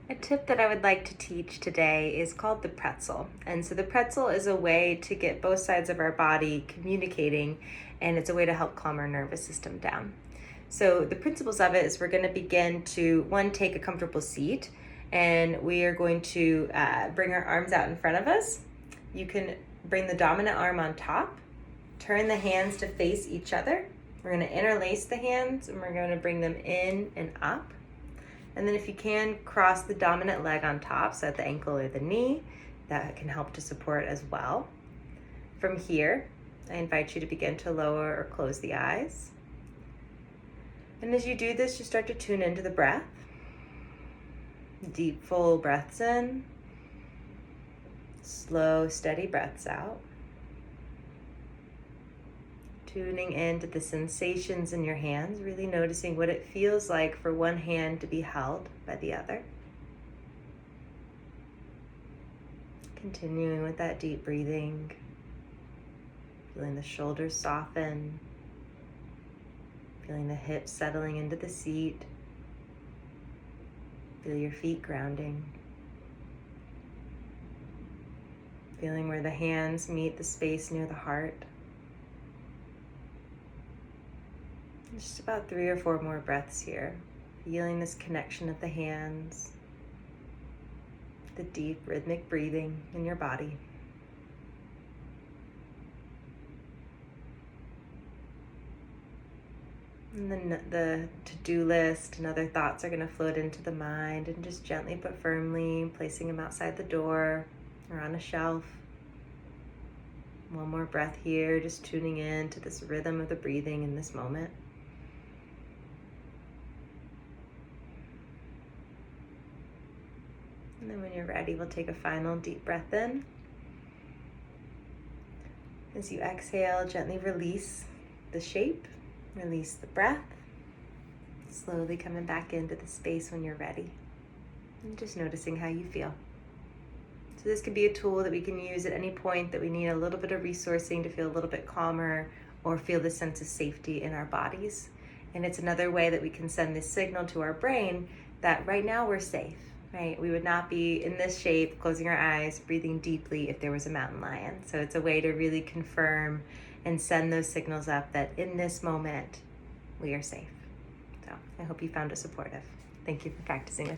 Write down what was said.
A tip that I would like to teach today is called the pretzel. And so the pretzel is a way to get both sides of our body communicating, and it's a way to help calm our nervous system down. So the principles of it is we're going to begin to, one, take a comfortable seat, and we are going to bring our arms out in front of us. You can bring the dominant arm on top, turn the hands to face each other. We're going to interlace the hands, and we're going to bring them in and up. And then if you can, cross the dominant leg on top, so at the ankle or the knee. That can help to support as well. From here, I invite you to begin to lower or close the eyes. And as you do this, you start to tune into the breath. Deep, full breaths in. Slow, steady breaths out. Tuning into the sensations in your hands, really noticing what it feels like for one hand to be held by the other. Continuing with that deep breathing, feeling the shoulders soften, feeling the hips settling into the seat, feel your feet grounding, feeling where the hands meet the space near the heart. Just about 3 or 4 more breaths here. Feeling this connection of the hands, the deep rhythmic breathing in your body. And then the to-do list and other thoughts are going to float into the mind, and just gently but firmly placing them outside the door or on a shelf. One more breath here, just tuning in to this rhythm of the breathing in this moment. And then when you're ready, we'll take a final deep breath in. As you exhale, gently release the shape, release the breath, slowly coming back into the space when you're ready. And just noticing how you feel. So this could be a tool that we can use at any point that we need a little bit of resourcing to feel a little bit calmer or feel the sense of safety in our bodies. And it's another way that we can send this signal to our brain that right now we're safe. Right? We would not be in this shape, closing our eyes, breathing deeply if there was a mountain lion. So it's a way to really confirm and send those signals up that in this moment, we are safe. So I hope you found it supportive. Thank you for practicing with me.